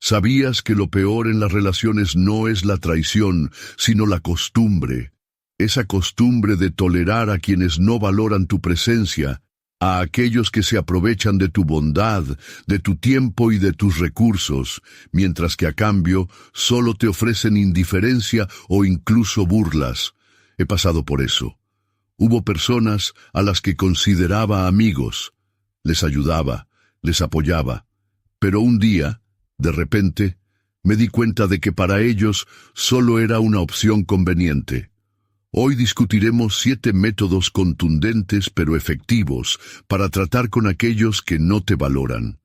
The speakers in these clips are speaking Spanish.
¿Sabías que lo peor en las relaciones no es la traición, sino la costumbre? Esa costumbre de tolerar a quienes no valoran tu presencia, a aquellos que se aprovechan de tu bondad, de tu tiempo y de tus recursos, mientras que a cambio solo te ofrecen indiferencia o incluso burlas. He pasado por eso. Hubo personas a las que consideraba amigos. Les ayudaba, les apoyaba. Pero un día, de repente, me di cuenta de que para ellos solo era una opción conveniente. Hoy discutiremos 7 métodos contundentes pero efectivos para tratar con aquellos que no te valoran.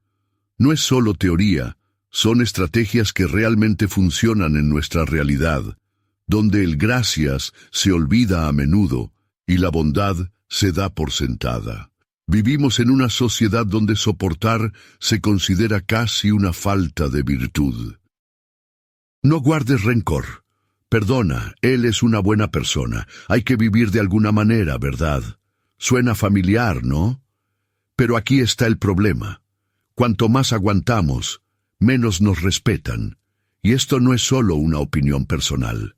No es solo teoría, son estrategias que realmente funcionan en nuestra realidad, donde el gracias se olvida a menudo y la bondad se da por sentada. Vivimos en una sociedad donde soportar se considera casi una falta de virtud. No guardes rencor. Perdona, él es una buena persona. Hay que vivir de alguna manera, ¿verdad? Suena familiar, ¿no? Pero aquí está el problema. Cuanto más aguantamos, menos nos respetan. Y esto no es solo una opinión personal.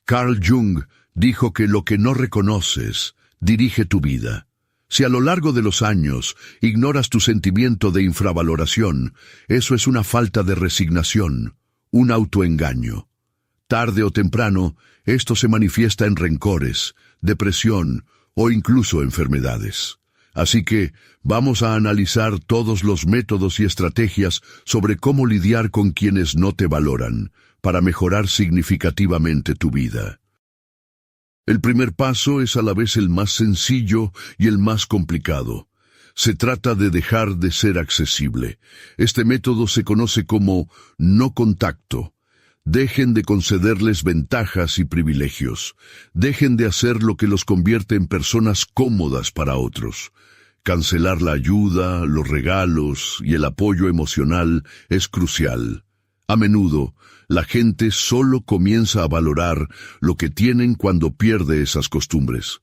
Carl Jung dijo que lo que no reconoces dirige tu vida. Si a lo largo de los años ignoras tu sentimiento de infravaloración, eso es una falta de resignación, un autoengaño. Tarde o temprano, esto se manifiesta en rencores, depresión o incluso enfermedades. Así que vamos a analizar todos los métodos y estrategias sobre cómo lidiar con quienes no te valoran, para mejorar significativamente tu vida. El primer paso es a la vez el más sencillo y el más complicado. Se trata de dejar de ser accesible. Este método se conoce como no contacto. Dejen de concederles ventajas y privilegios. Dejen de hacer lo que los convierte en personas cómodas para otros. Cancelar la ayuda, los regalos y el apoyo emocional es crucial. A menudo, la gente solo comienza a valorar lo que tienen cuando pierde esas costumbres.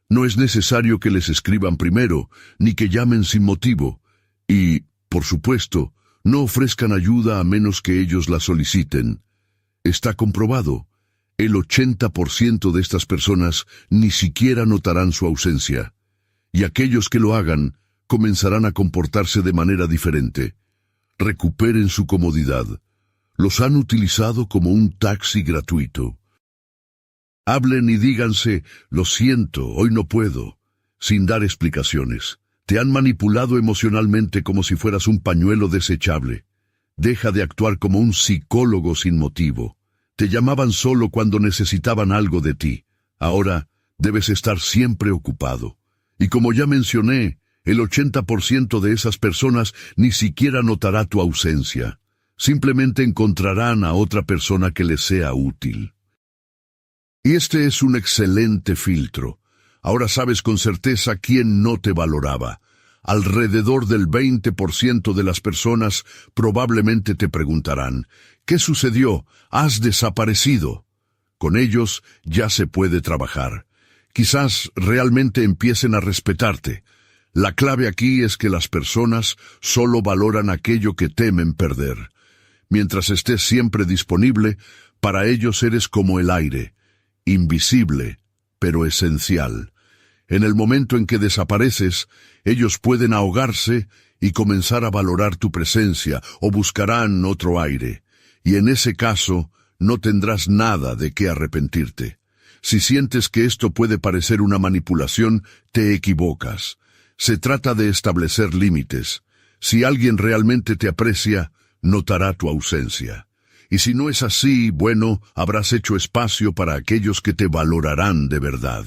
No es necesario que les escriban primero, ni que llamen sin motivo. Y, por supuesto, no ofrezcan ayuda a menos que ellos la soliciten. Está comprobado. El 80% de estas personas ni siquiera notarán su ausencia. Y aquellos que lo hagan comenzarán a comportarse de manera diferente. Recuperen su comodidad. Los han utilizado como un taxi gratuito. Hablen y díganse, lo siento, hoy no puedo, sin dar explicaciones. Te han manipulado emocionalmente como si fueras un pañuelo desechable. Deja de actuar como un psicólogo sin motivo. Te llamaban solo cuando necesitaban algo de ti. Ahora debes estar siempre ocupado. Y como ya mencioné, el 80% de esas personas ni siquiera notará tu ausencia. Simplemente encontrarán a otra persona que les sea útil. Y este es un excelente filtro. Ahora sabes con certeza quién no te valoraba. Alrededor del 20% de las personas probablemente te preguntarán, ¿qué sucedió? ¿Has desaparecido? Con ellos ya se puede trabajar. Quizás realmente empiecen a respetarte. La clave aquí es que las personas solo valoran aquello que temen perder. Mientras estés siempre disponible, para ellos eres como el aire, invisible, pero esencial. En el momento en que desapareces, ellos pueden ahogarse y comenzar a valorar tu presencia o buscarán otro aire. Y en ese caso, no tendrás nada de qué arrepentirte. Si sientes que esto puede parecer una manipulación, te equivocas. Se trata de establecer límites. Si alguien realmente te aprecia, notará tu ausencia. Y si no es así, bueno, habrás hecho espacio para aquellos que te valorarán de verdad.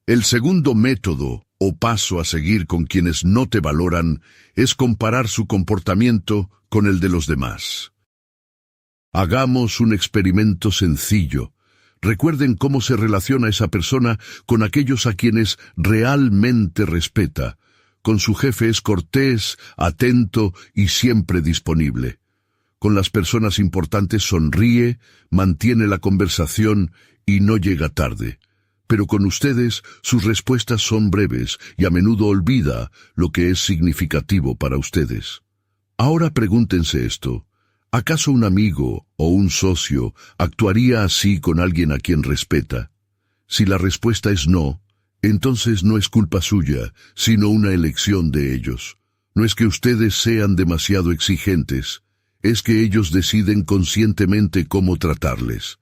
El segundo método, o paso a seguir con quienes no te valoran, es comparar su comportamiento con el de los demás. Hagamos un experimento sencillo. Recuerden cómo se relaciona esa persona con aquellos a quienes realmente respeta. Con su jefe es cortés, atento y siempre disponible. Con las personas importantes sonríe, mantiene la conversación y no llega tarde. Pero con ustedes sus respuestas son breves y a menudo olvida lo que es significativo para ustedes. Ahora pregúntense esto. ¿Acaso un amigo o un socio actuaría así con alguien a quien respeta? Si la respuesta es no, entonces no es culpa suya, sino una elección de ellos. No es que ustedes sean demasiado exigentes, es que ellos deciden conscientemente cómo tratarles.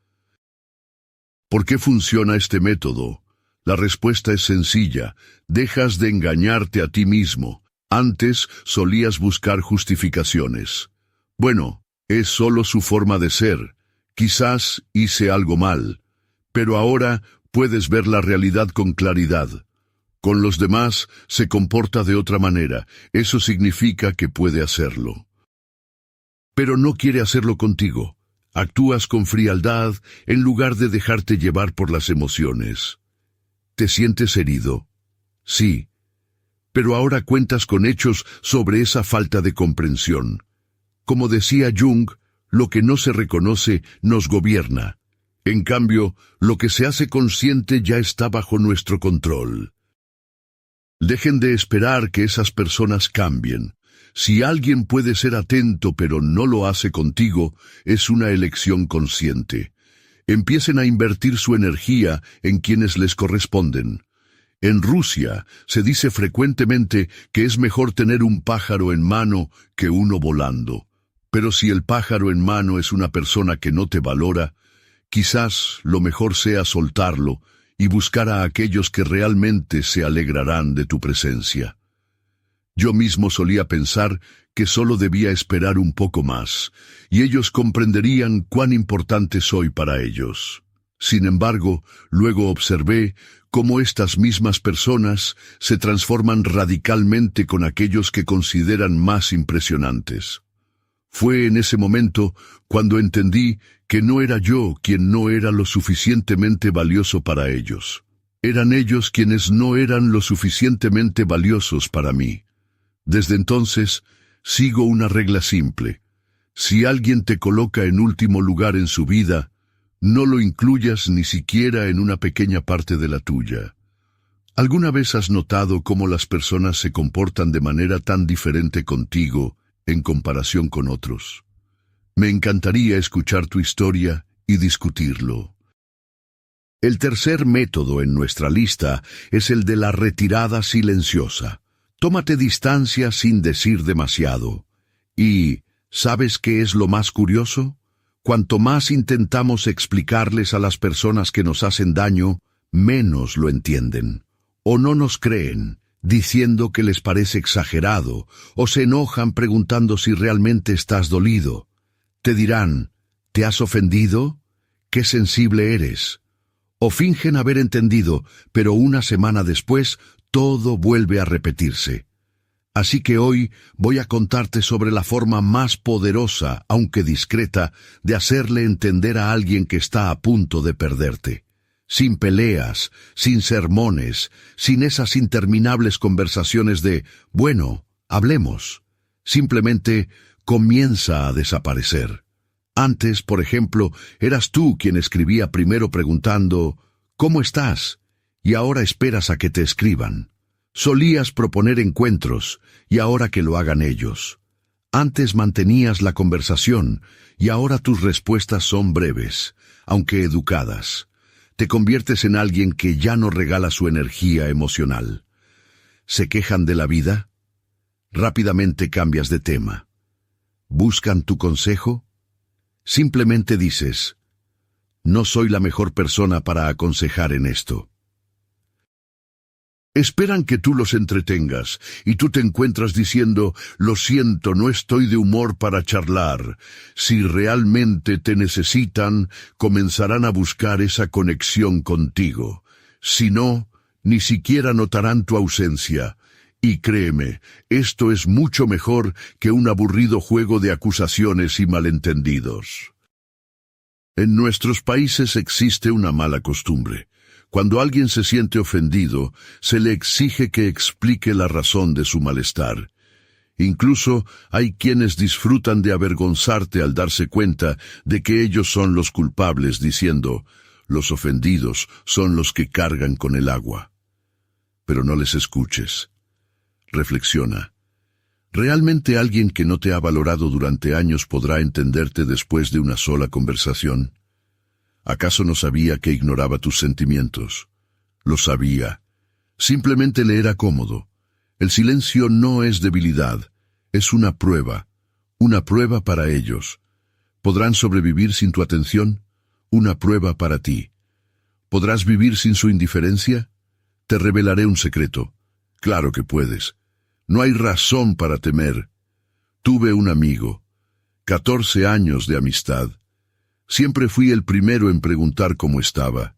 ¿Por qué funciona este método? La respuesta es sencilla: dejas de engañarte a ti mismo. Antes solías buscar justificaciones. Bueno, es solo su forma de ser. Quizás hice algo mal, pero ahora puedes ver la realidad con claridad. Con los demás se comporta de otra manera. Eso significa que puede hacerlo. Pero no quiere hacerlo contigo. Actúas con frialdad en lugar de dejarte llevar por las emociones. ¿Te sientes herido? Sí. Pero ahora cuentas con hechos sobre esa falta de comprensión. Como decía Jung, lo que no se reconoce nos gobierna. En cambio, lo que se hace consciente ya está bajo nuestro control. Dejen de esperar que esas personas cambien. Si alguien puede ser atento pero no lo hace contigo, es una elección consciente. Empiecen a invertir su energía en quienes les corresponden. En Rusia se dice frecuentemente que es mejor tener un pájaro en mano que uno volando. Pero si el pájaro en mano es una persona que no te valora, quizás lo mejor sea soltarlo y buscar a aquellos que realmente se alegrarán de tu presencia. Yo mismo solía pensar que solo debía esperar un poco más, y ellos comprenderían cuán importante soy para ellos. Sin embargo, luego observé cómo estas mismas personas se transforman radicalmente con aquellos que consideran más impresionantes. Fue en ese momento cuando entendí que no era yo quien no era lo suficientemente valioso para ellos. Eran ellos quienes no eran lo suficientemente valiosos para mí. Desde entonces, sigo una regla simple. Si alguien te coloca en último lugar en su vida, no lo incluyas ni siquiera en una pequeña parte de la tuya. ¿Alguna vez has notado cómo las personas se comportan de manera tan diferente contigo en comparación con otros? Me encantaría escuchar tu historia y discutirlo. El tercer método en nuestra lista es el de la retirada silenciosa. Tómate distancia sin decir demasiado. Y, ¿sabes qué es lo más curioso? Cuanto más intentamos explicarles a las personas que nos hacen daño, menos lo entienden. O no nos creen, diciendo que les parece exagerado, o se enojan preguntando si realmente estás dolido. Te dirán, ¿te has ofendido? ¡Qué sensible eres! O fingen haber entendido, pero una semana después todo vuelve a repetirse. Así que hoy voy a contarte sobre la forma más poderosa, aunque discreta, de hacerle entender a alguien que está a punto de perderte. Sin peleas, sin sermones, sin esas interminables conversaciones de, bueno, hablemos. Simplemente comienza a desaparecer. Antes, por ejemplo, eras tú quien escribía primero preguntando, ¿cómo estás? Y ahora esperas a que te escriban. Solías proponer encuentros, y ahora que lo hagan ellos. Antes mantenías la conversación, y ahora tus respuestas son breves, aunque educadas. Te conviertes en alguien que ya no regala su energía emocional. ¿Se quejan de la vida? Rápidamente cambias de tema. ¿Buscan tu consejo? Simplemente dices, no soy la mejor persona para aconsejar en esto. Esperan que tú los entretengas, y tú te encuentras diciendo, lo siento, no estoy de humor para charlar. Si realmente te necesitan, comenzarán a buscar esa conexión contigo. Si no, ni siquiera notarán tu ausencia. Y créeme, esto es mucho mejor que un aburrido juego de acusaciones y malentendidos. En nuestros países existe una mala costumbre. Cuando alguien se siente ofendido, se le exige que explique la razón de su malestar. Incluso hay quienes disfrutan de avergonzarte al darse cuenta de que ellos son los culpables, diciendo, los ofendidos son los que cargan con el agua. Pero no les escuches. Reflexiona. ¿Realmente alguien que no te ha valorado durante años podrá entenderte después de una sola conversación? ¿Acaso no sabía que ignoraba tus sentimientos? Lo sabía. Simplemente le era cómodo. El silencio no es debilidad, es una prueba para ellos. ¿Podrán sobrevivir sin tu atención? Una prueba para ti. ¿Podrás vivir sin su indiferencia? Te revelaré un secreto. Claro que puedes. No hay razón para temer. Tuve un amigo. 14 años de amistad. Siempre fui el primero en preguntar cómo estaba.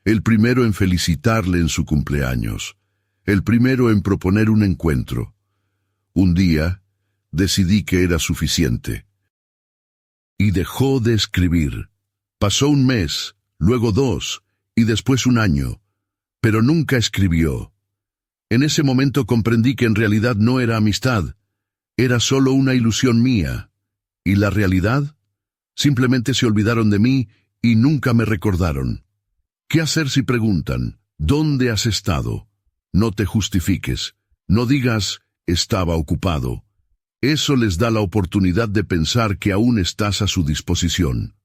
El primero en felicitarle en su cumpleaños. El primero en proponer un encuentro. Un día, decidí que era suficiente. Y dejó de escribir. Pasó un mes, luego 2, y después un año. Pero nunca escribió. En ese momento comprendí que en realidad no era amistad. Era solo una ilusión mía. ¿Y la realidad? Simplemente se olvidaron de mí y nunca me recordaron. ¿Qué hacer si preguntan, ¿dónde has estado? No te justifiques. No digas, estaba ocupado. Eso les da la oportunidad de pensar que aún estás a su disposición.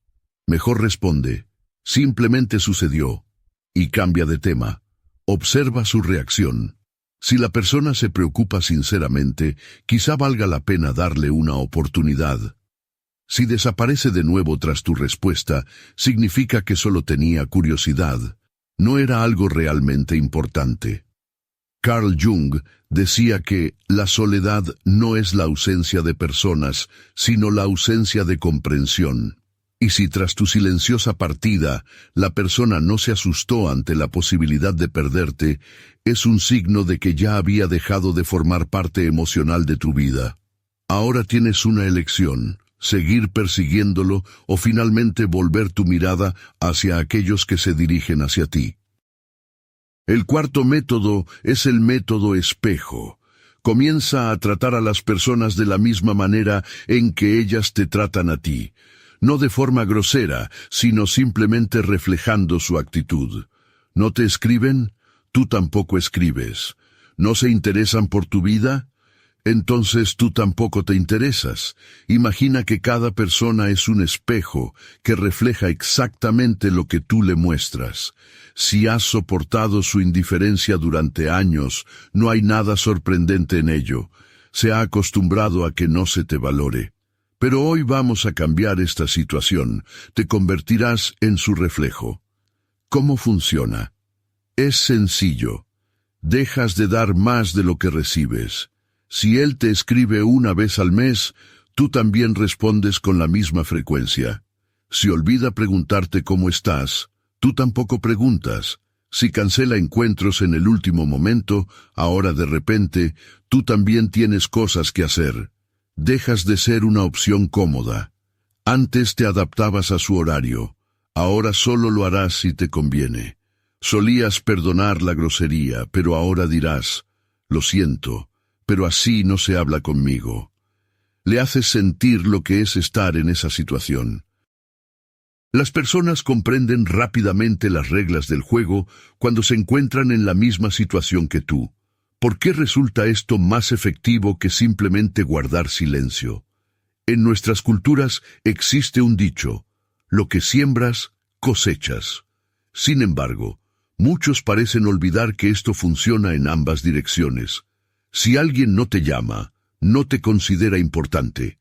Mejor responde, simplemente sucedió. Y cambia de tema. Observa su reacción. Si la persona se preocupa sinceramente, quizá valga la pena darle una oportunidad. Si desaparece de nuevo tras tu respuesta, significa que solo tenía curiosidad. No era algo realmente importante. Carl Jung decía que la soledad no es la ausencia de personas, sino la ausencia de comprensión. Y si tras tu silenciosa partida la persona no se asustó ante la posibilidad de perderte, es un signo de que ya había dejado de formar parte emocional de tu vida. Ahora tienes una elección: seguir persiguiéndolo o finalmente volver tu mirada hacia aquellos que se dirigen hacia ti. El cuarto método es el método espejo. Comienza a tratar a las personas de la misma manera en que ellas te tratan a ti. No de forma grosera, sino simplemente reflejando su actitud. ¿No te escriben? Tú tampoco escribes. ¿No se interesan por tu vida? Entonces tú tampoco te interesas. Imagina que cada persona es un espejo que refleja exactamente lo que tú le muestras. Si has soportado su indiferencia durante años, no hay nada sorprendente en ello. Se ha acostumbrado a que no se te valore. Pero hoy vamos a cambiar esta situación. Te convertirás en su reflejo. ¿Cómo funciona? Es sencillo. Dejas de dar más de lo que recibes. Si él te escribe una vez al mes, tú también respondes con la misma frecuencia. Si olvida preguntarte cómo estás, tú tampoco preguntas. Si cancela encuentros en el último momento, ahora de repente, tú también tienes cosas que hacer. Dejas de ser una opción cómoda. Antes te adaptabas a su horario. Ahora solo lo harás si te conviene. Solías perdonar la grosería, pero ahora dirás, lo siento, pero así no se habla conmigo. Le haces sentir lo que es estar en esa situación. Las personas comprenden rápidamente las reglas del juego cuando se encuentran en la misma situación que tú. ¿Por qué resulta esto más efectivo que simplemente guardar silencio? En nuestras culturas existe un dicho: lo que siembras, cosechas. Sin embargo, muchos parecen olvidar que esto funciona en ambas direcciones. Si alguien no te llama, no te considera importante.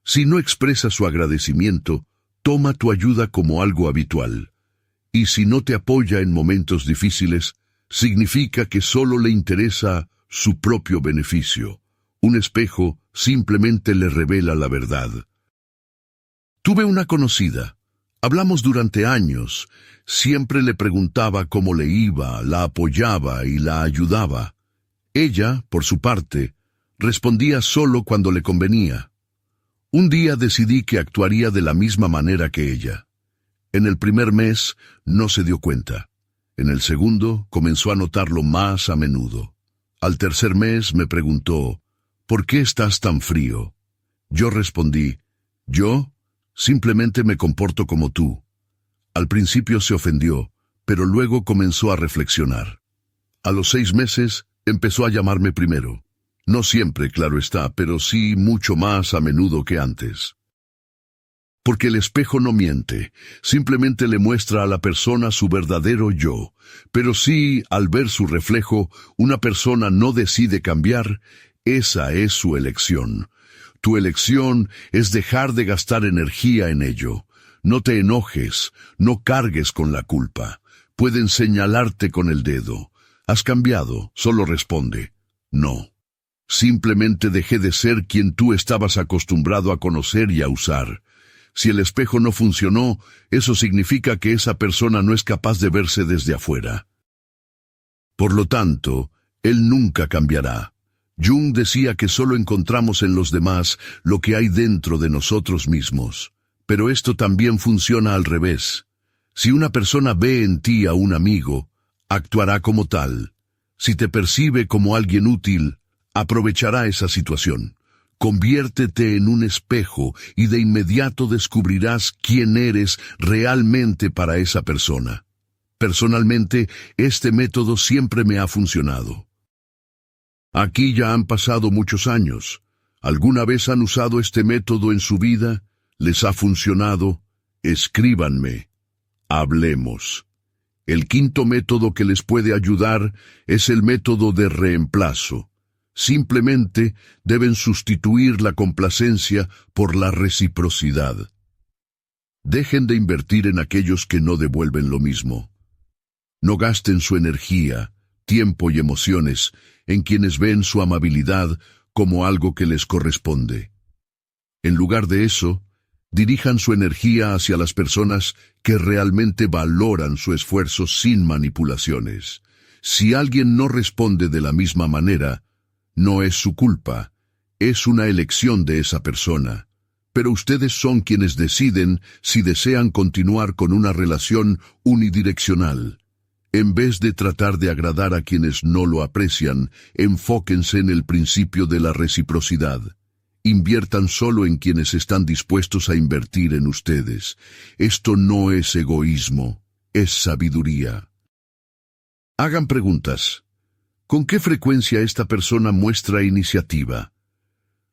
Si no expresa su agradecimiento, toma tu ayuda como algo habitual. Y si no te apoya en momentos difíciles, significa que solo le interesa su propio beneficio. Un espejo simplemente le revela la verdad. Tuve una conocida. Hablamos durante años. Siempre le preguntaba cómo le iba, la apoyaba y la ayudaba. Ella, por su parte, respondía solo cuando le convenía. Un día decidí que actuaría de la misma manera que ella. En el primer mes no se dio cuenta. En el segundo comenzó a notarlo más a menudo. Al tercer mes me preguntó, ¿por qué estás tan frío? Yo respondí, yo simplemente me comporto como tú. Al principio se ofendió, pero luego comenzó a reflexionar. A los 6 meses empezó a llamarme primero. No siempre, claro está, pero sí mucho más a menudo que antes. Porque el espejo no miente, simplemente le muestra a la persona su verdadero yo. Pero si, al ver su reflejo, una persona no decide cambiar, esa es su elección. Tu elección es dejar de gastar energía en ello. No te enojes, no cargues con la culpa. Pueden señalarte con el dedo. ¿Has cambiado? Solo responde, no. Simplemente dejé de ser quien tú estabas acostumbrado a conocer y a usar. Si el espejo no funcionó, eso significa que esa persona no es capaz de verse desde afuera. Por lo tanto, él nunca cambiará. Jung decía que solo encontramos en los demás lo que hay dentro de nosotros mismos. Pero esto también funciona al revés. Si una persona ve en ti a un amigo, actuará como tal. Si te percibe como alguien útil, aprovechará esa situación. Conviértete en un espejo y de inmediato descubrirás quién eres realmente para esa persona. Personalmente, este método siempre me ha funcionado. Aquí ya han pasado muchos años. ¿Alguna vez han usado este método en su vida? ¿Les ha funcionado? Escríbanme. Hablemos. El quinto método que les puede ayudar es el método de reemplazo. Simplemente deben sustituir la complacencia por la reciprocidad. Dejen de invertir en aquellos que no devuelven lo mismo. No gasten su energía, tiempo y emociones en quienes ven su amabilidad como algo que les corresponde. En lugar de eso, dirijan su energía hacia las personas que realmente valoran su esfuerzo sin manipulaciones. Si alguien no responde de la misma manera, no es su culpa, es una elección de esa persona. Pero ustedes son quienes deciden si desean continuar con una relación unidireccional. En vez de tratar de agradar a quienes no lo aprecian, enfóquense en el principio de la reciprocidad. Inviertan solo en quienes están dispuestos a invertir en ustedes. Esto no es egoísmo, es sabiduría. Hagan preguntas. ¿Con qué frecuencia esta persona muestra iniciativa?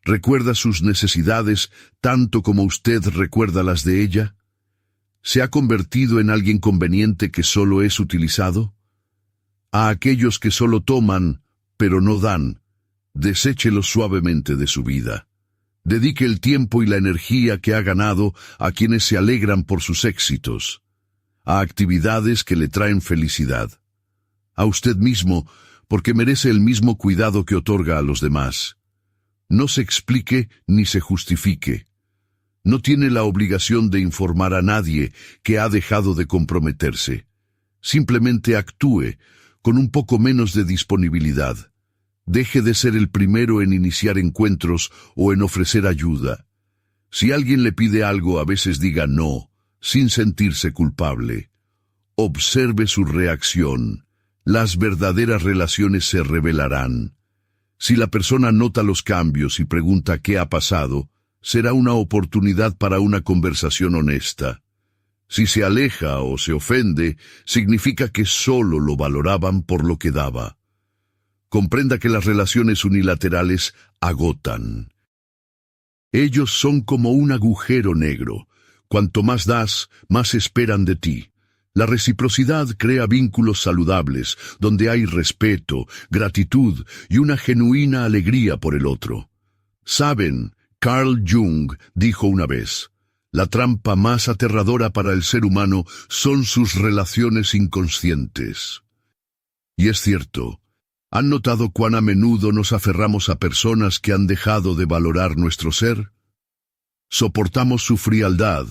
¿Recuerda sus necesidades tanto como usted recuerda las de ella? ¿Se ha convertido en alguien conveniente que solo es utilizado? A aquellos que solo toman, pero no dan, deséchelos suavemente de su vida. Dedique el tiempo y la energía que ha ganado a quienes se alegran por sus éxitos, a actividades que le traen felicidad, a usted mismo, porque merece el mismo cuidado que otorga a los demás. No se explique ni se justifique. No tiene la obligación de informar a nadie que ha dejado de comprometerse. Simplemente actúe con un poco menos de disponibilidad. Deje de ser el primero en iniciar encuentros o en ofrecer ayuda. Si alguien le pide algo, a veces diga no, sin sentirse culpable. Observe su reacción. Las verdaderas relaciones se revelarán. Si la persona nota los cambios y pregunta qué ha pasado, será una oportunidad para una conversación honesta. Si se aleja o se ofende, significa que solo lo valoraban por lo que daba. Comprenda que las relaciones unilaterales agotan. Ellos son como un agujero negro. Cuanto más das, más esperan de ti. La reciprocidad crea vínculos saludables, donde hay respeto, gratitud y una genuina alegría por el otro. Saben, Carl Jung dijo una vez, la trampa más aterradora para el ser humano son sus relaciones inconscientes. Y es cierto, ¿han notado cuán a menudo nos aferramos a personas que han dejado de valorar nuestro ser? Soportamos su frialdad,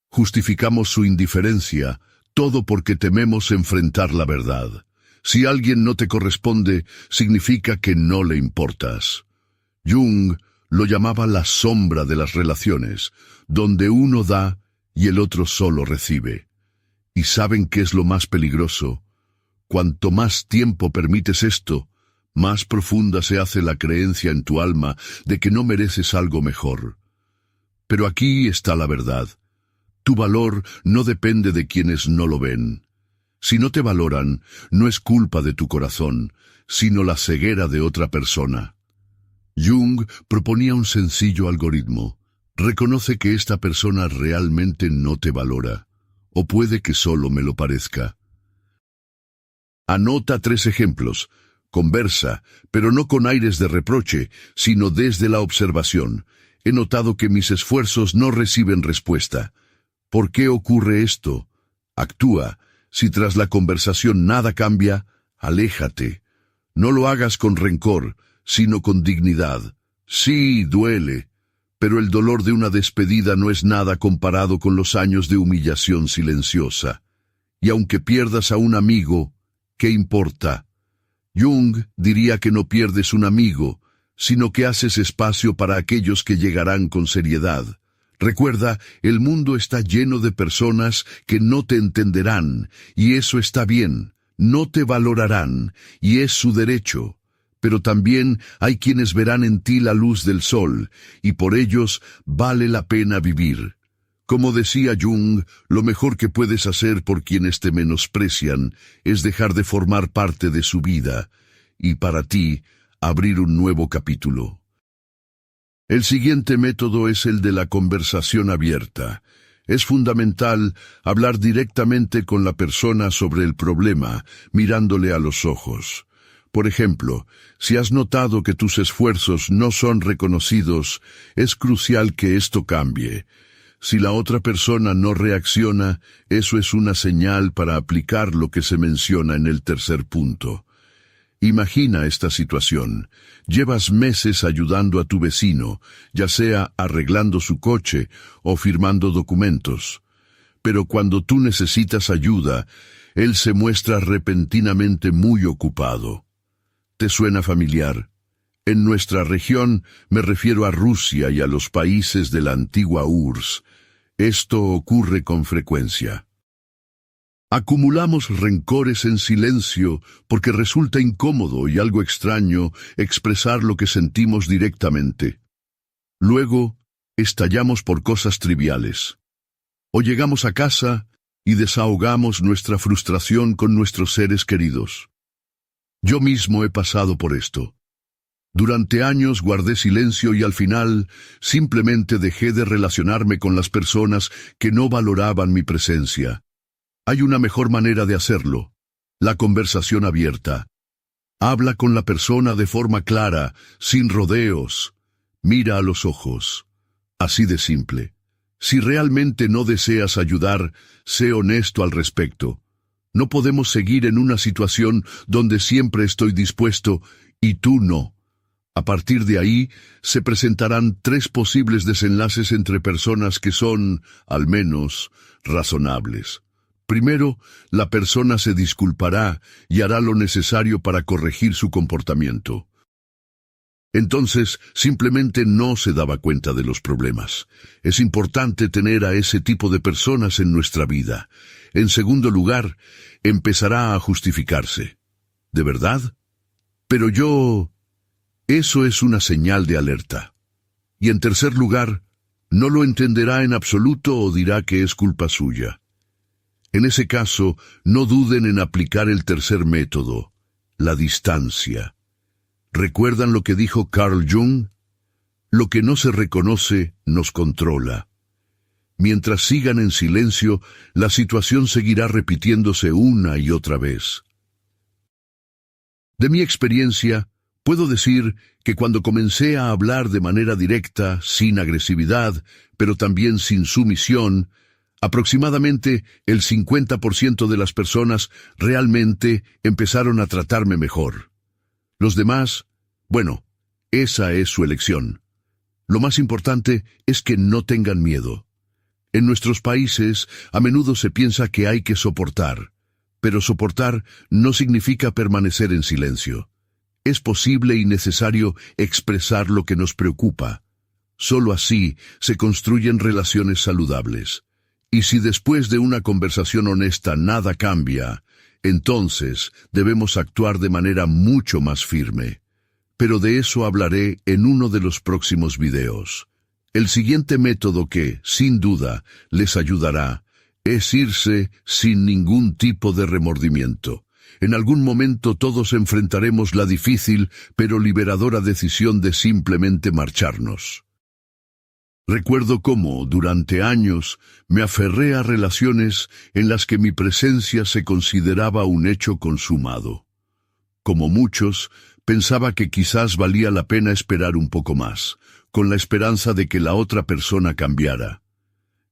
justificamos su indiferencia, todo porque tememos enfrentar la verdad. Si alguien no te corresponde, significa que no le importas. Jung lo llamaba la sombra de las relaciones, donde uno da y el otro solo recibe. ¿Y saben qué es lo más peligroso? Cuanto más tiempo permites esto, más profunda se hace la creencia en tu alma de que no mereces algo mejor. Pero aquí está la verdad. Tu valor no depende de quienes no lo ven. Si no te valoran, no es culpa de tu corazón, sino la ceguera de otra persona. Jung proponía un sencillo algoritmo. Reconoce que esta persona realmente no te valora, o puede que solo me lo parezca. Anota 3 ejemplos. Conversa, pero no con aires de reproche, sino desde la observación. He notado que mis esfuerzos no reciben respuesta. ¿Por qué ocurre esto? Actúa. Si tras la conversación nada cambia, aléjate. No lo hagas con rencor, sino con dignidad. Sí, duele, pero el dolor de una despedida no es nada comparado con los años de humillación silenciosa. Y aunque pierdas a un amigo, ¿qué importa? Jung diría que no pierdes un amigo, sino que haces espacio para aquellos que llegarán con seriedad. Recuerda, el mundo está lleno de personas que no te entenderán, y eso está bien. No te valorarán, y es su derecho. Pero también hay quienes verán en ti la luz del sol, y por ellos vale la pena vivir. Como decía Jung, lo mejor que puedes hacer por quienes te menosprecian es dejar de formar parte de su vida, y para ti, abrir un nuevo capítulo. El siguiente método es el de la conversación abierta. Es fundamental hablar directamente con la persona sobre el problema, mirándole a los ojos. Por ejemplo, si has notado que tus esfuerzos no son reconocidos, es crucial que esto cambie. Si la otra persona no reacciona, eso es una señal para aplicar lo que se menciona en el tercer punto. Imagina esta situación. Llevas meses ayudando a tu vecino, ya sea arreglando su coche o firmando documentos. Pero cuando tú necesitas ayuda, él se muestra repentinamente muy ocupado. ¿Te suena familiar? En nuestra región me refiero a Rusia y a los países de la antigua URSS. Esto ocurre con frecuencia. Acumulamos rencores en silencio porque resulta incómodo y algo extraño expresar lo que sentimos directamente. Luego, estallamos por cosas triviales. O llegamos a casa y desahogamos nuestra frustración con nuestros seres queridos. Yo mismo he pasado por esto. Durante años guardé silencio y al final simplemente dejé de relacionarme con las personas que no valoraban mi presencia. Hay una mejor manera de hacerlo: la conversación abierta. Habla con la persona de forma clara, sin rodeos. Mira a los ojos. Así de simple. Si realmente no deseas ayudar, sé honesto al respecto. No podemos seguir en una situación donde siempre estoy dispuesto y tú no. A partir de ahí, se presentarán 3 posibles desenlaces entre personas que son, al menos, razonables. Primero, la persona se disculpará y hará lo necesario para corregir su comportamiento. Entonces, simplemente no se daba cuenta de los problemas. Es importante tener a ese tipo de personas en nuestra vida. En segundo lugar, empezará a justificarse. ¿De verdad? Pero yo... Eso es una señal de alerta. Y en tercer lugar, no lo entenderá en absoluto o dirá que es culpa suya. En ese caso, no duden en aplicar el tercer método, la distancia. ¿Recuerdan lo que dijo Carl Jung? Lo que no se reconoce nos controla. Mientras sigan en silencio, la situación seguirá repitiéndose una y otra vez. De mi experiencia, puedo decir que cuando comencé a hablar de manera directa, sin agresividad, pero también sin sumisión, aproximadamente el 50% de las personas realmente empezaron a tratarme mejor. Los demás, bueno, esa es su elección. Lo más importante es que no tengan miedo. En nuestros países, a menudo se piensa que hay que soportar, pero soportar no significa permanecer en silencio. Es posible y necesario expresar lo que nos preocupa. Solo así se construyen relaciones saludables. Y si después de una conversación honesta nada cambia, entonces debemos actuar de manera mucho más firme. Pero de eso hablaré en uno de los próximos videos. El siguiente método que, sin duda, les ayudará es irse sin ningún tipo de remordimiento. En algún momento todos enfrentaremos la difícil pero liberadora decisión de simplemente marcharnos. Recuerdo cómo, durante años, me aferré a relaciones en las que mi presencia se consideraba un hecho consumado. Como muchos, pensaba que quizás valía la pena esperar un poco más, con la esperanza de que la otra persona cambiara.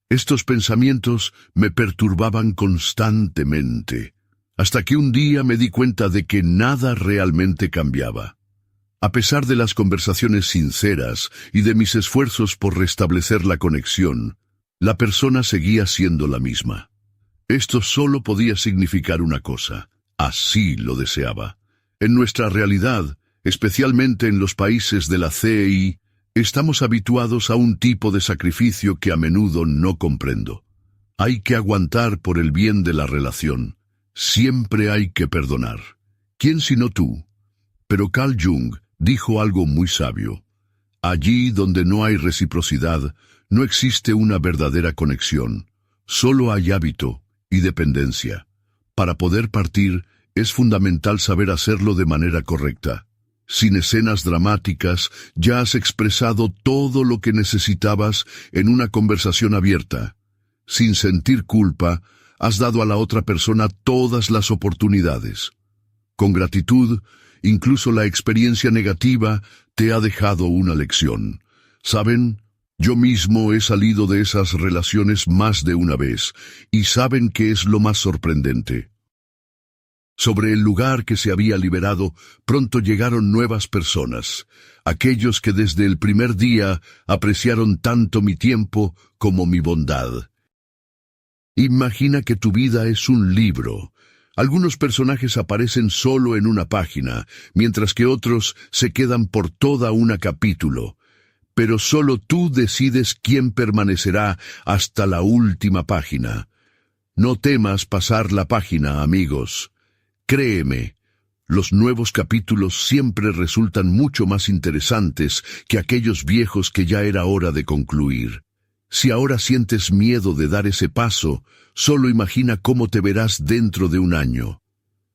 Estos pensamientos me perturbaban constantemente, hasta que un día me di cuenta de que nada realmente cambiaba. A pesar de las conversaciones sinceras y de mis esfuerzos por restablecer la conexión, la persona seguía siendo la misma. Esto solo podía significar una cosa: así lo deseaba. En nuestra realidad, especialmente en los países de la CEI, estamos habituados a un tipo de sacrificio que a menudo no comprendo. Hay que aguantar por el bien de la relación. Siempre hay que perdonar. ¿Quién sino tú? Pero Carl Jung dijo algo muy sabio. Allí donde no hay reciprocidad, no existe una verdadera conexión. Solo hay hábito y dependencia. Para poder partir, es fundamental saber hacerlo de manera correcta. Sin escenas dramáticas, ya has expresado todo lo que necesitabas en una conversación abierta. Sin sentir culpa, has dado a la otra persona todas las oportunidades. Con gratitud, incluso la experiencia negativa te ha dejado una lección. ¿Saben? Yo mismo he salido de esas relaciones más de una vez, y ¿saben qué es lo más sorprendente? Sobre el lugar que se había liberado, pronto llegaron nuevas personas, aquellos que desde el primer día apreciaron tanto mi tiempo como mi bondad. Imagina que tu vida es un libro. Algunos personajes aparecen solo en una página, mientras que otros se quedan por toda una capítulo. Pero solo tú decides quién permanecerá hasta la última página. No temas pasar la página, amigos. Créeme, los nuevos capítulos siempre resultan mucho más interesantes que aquellos viejos que ya era hora de concluir. Si ahora sientes miedo de dar ese paso, solo imagina cómo te verás dentro de un año.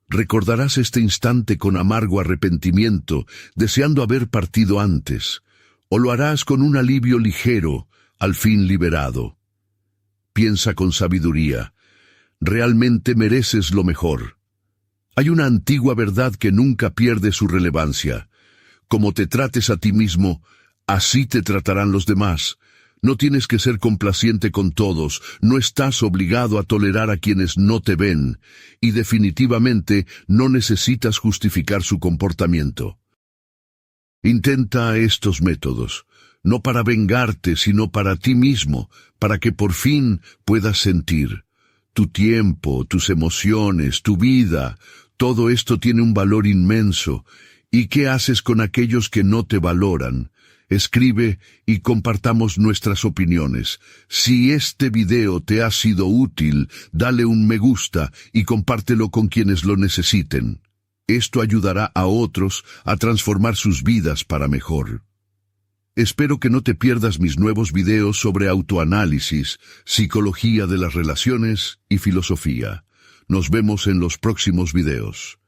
Recordarás este instante con amargo arrepentimiento, deseando haber partido antes, o lo harás con un alivio ligero, al fin liberado. Piensa con sabiduría. Realmente mereces lo mejor. Hay una antigua verdad que nunca pierde su relevancia. Como te trates a ti mismo, así te tratarán los demás. No tienes que ser complaciente con todos, no estás obligado a tolerar a quienes no te ven, y definitivamente no necesitas justificar su comportamiento. Intenta estos métodos, no para vengarte, sino para ti mismo, para que por fin puedas sentir. Tu tiempo, tus emociones, tu vida, todo esto tiene un valor inmenso. ¿Y qué haces con aquellos que no te valoran? Escribe y compartamos nuestras opiniones. Si este video te ha sido útil, dale un me gusta y compártelo con quienes lo necesiten. Esto ayudará a otros a transformar sus vidas para mejor. Espero que no te pierdas mis nuevos videos sobre autoanálisis, psicología de las relaciones y filosofía. Nos vemos en los próximos videos.